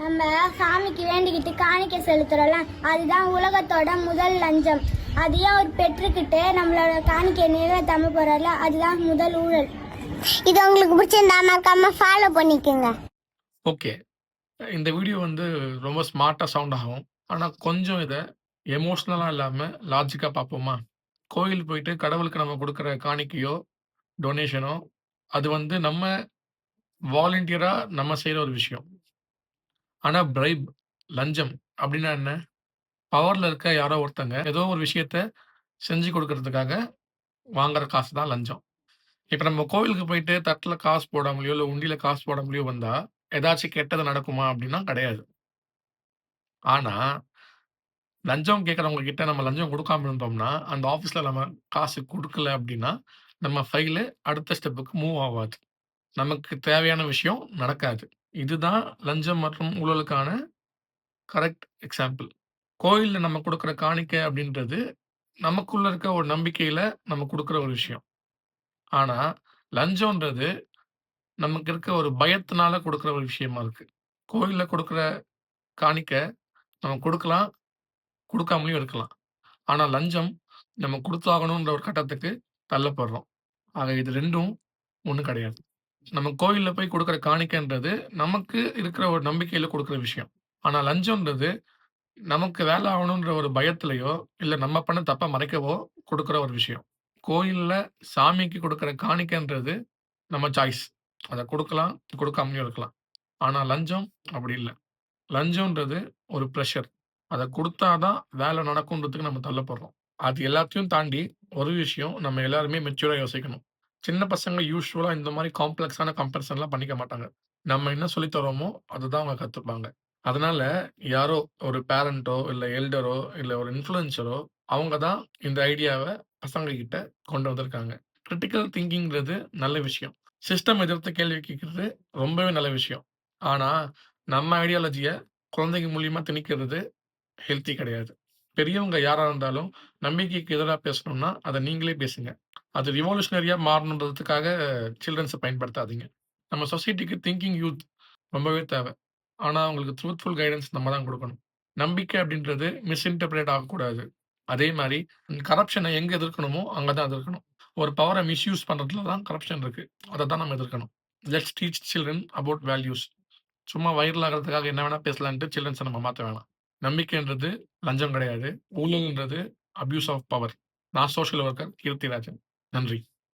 நம்ம சாமிக்கு வேண்டிக்கிட்டு காணிக்கை செலுத்துறோம்ல, அதுதான் உலகத்தோட முதல் லஞ்சம். அதையே அவர் பெற்றுக்கிட்டு நம்மளோட காணிக்கை நிறைவேற்றாம போறாருல, அதுதான் முதல் ஊழல். இது உங்களுக்கு பிடிச்சிருந்தா மறக்காம ஃபாலோ பண்ணிக்கோங்க. ஓகே. இந்த வீடியோ ரொம்ப ஸ்மார்ட்டா சவுண்ட் ஆகும். ஆனா கொஞ்சம் இத எமோஷனலா இல்லாம லாஜிக்கா பார்ப்போமா? கோயில் போயிட்டு கடவுளுக்கு நம்ம குடுக்குற காணிக்கையோ, டொனேஷனோ அது நம்ம வாலண்டியரா நம்ம செய்ற ஒரு விஷயம். ஆனா பிரைப், லஞ்சம் அப்டின்னா என்ன? பவர்ல இருக்க யாரோ ஒருத்தங்க ஏதோ ஒரு விஷயத்த செஞ்சு குடுக்குறதுக்காக வாங்குற காசு தான் லஞ்சம். இப்ப நம்ம கோவிலுக்கு போயிட்டு தட்டுல காசு போடாமலயோ, இல்ல உண்டியல்ல காசு போடாமலயோ வந்தா, ஏதாச்சும் கெட்டது நடக்குமா அப்டின்னா கிடையாது. ஆனா, லஞ்சம் கேட்கிறவங்க கிட்ட நம்ம லஞ்சம் குடுக்காம இருந்தோம்னா, அந்த ஆஃபீஸ்ல நம்ம காசு குடுக்கல அப்டின்னா, நம்ம ஃபைலு அடுத்த ஸ்டெப்புக்கு மூவ் ஆவாது. நமக்கு தேவையான விஷயம் நடக்காது. இதுதான் லஞ்சம் மற்றும் ஊழலுக்கான கரெக்ட் எக்ஸாம்பிள். கோயில்ல நம்ம குடுக்குற காணிக்கை அப்டின்றது, நமக்குள்ள இருக்க ஒரு நம்பிக்கையில நம்ம குடுக்குற ஒரு விஷயம். ஆனா, லஞ்சம்ன்றது நமக்கு இருக்க ஒரு பயத்தினால குடுக்குற ஒரு விஷயமா இருக்கு. கோயில்ல குடுக்குற காணிக்கை நம்ம குடுக்கலாம், குடுக்காமலயும் இருக்கலாம். ஆனா லஞ்சம் நம்ம குடுத்தாகணுன்ற ஒரு கட்டத்துக்கு தள்ளப்படுறோம். ஆக இது 2ம் ஒண்ணு கிடையாது. நம்ம கோயில்ல போய் குடுக்குற காணிக்கைன்றது நமக்கு இருக்கிற ஒரு நம்பிக்கையில குடுக்குற விஷயம். ஆனா லஞ்சம்ன்றது நமக்கு வேலை ஆகணுன்ற ஒரு பயத்திலயோ, இல்ல நம்ம பண்ண தப்ப மறைக்கவோ குடுக்குற ஒரு விஷயம். கோயில்ல சாமிக்கு குடுக்குற காணிக்கைன்றது நம்ம சாய்ஸ். அத குடுக்கலாம், குடுக்காமயும் இருக்கலாம். ஆனா லஞ்சம் அப்படி இல்ல. லஞ்சம்ன்றது ஒரு பிரஷர். அத குடுத்தா தான் வேலை நடக்குன்றதுக்கு நம்ம தள்ளப்படுறோம். அது எல்லாத்தையும் தாண்டி ஒரு விஷயம் நம்ம எல்லாருமே மெச்சூரா யோசிக்கணும். சின்ன பசங்க யூசுவலா இந்த மாரி காம்ப்ளக்ஸான கம்பேரிசன்லாம் பண்ணிக்க மாட்டாங்க. நம்ம என்ன சொல்லி தர்றோமோ, அதுதான் அவங்க கத்துப்பாங்க. அதனால யாரோ ஒரு பேரன்ட்டோ, இல்ல எல்டரோ, இல்ல ஒரு இன்ஃப்ளூயன்சரோ அவங்க தான் இந்த ஐடியாவ பசங்க கிட்ட கொண்டு வந்திருக்காங்க. கிரிட்டிக்கல் திங்கிங்கிறது நல்ல விஷயம். சிஸ்டம் எதிர்த்து கேள்வி கேட்கிறது ரொம்பவே நல்ல விஷயம். ஆனா, நம்ம ஐடியாலஜிய குழந்தைங்க மூலியமா திணிக்கிறது ஹெல்த்தி கிடையாது. பெரியவங்க யாரா இருந்தாலும் நம்பிக்கைக்கு எதிரா பேசணும்னா, அத நீங்களே பேசுங்க. அது ரிவல்யூஷனரியா மாறணுன்றதுக்காக சில்ட்ரன்ஸ பயன்படுத்தாதீங்க. நம்ம சொசைட்டிக்கு திங்கிங் யூத் ரொம்பவே தேவ. ஆனா, அவங்களுக்கு ட்ரூத்ஃபுல் கைடன்ஸ் நம்ம தான் குடுக்கணும். நம்பிக்கை அப்படின்றது மிஸ்இன்டர்பிரேட் ஆகக்கூடாது. அதே மாரி கரப்ஷன எங்க எதிர்க்கணுமோ, அங்க தான் எதிர்க்கணும். ஒரு பவர மிஸ்யூஸ் பண்றதுல தான் கரப்ஷன் இருக்கு. அத தான் நம்ம எதிர்க்கணும். Let's teach children about values. சும்மா வைரல் ஆகுறதுக்காக என்ன வேணா பேசலான்ட்டு சில்ட்ரன்ஸ நம்ம மாத்த வேணாம். நம்பிக்கைன்றது லஞ்சம் கிடையாது. ஊழல்ன்றது அப்யூஸ் ஆஃப் பவர். நான் சோஷியல் வொர்க்கர் கீர்த்திராஜன். நன்றி.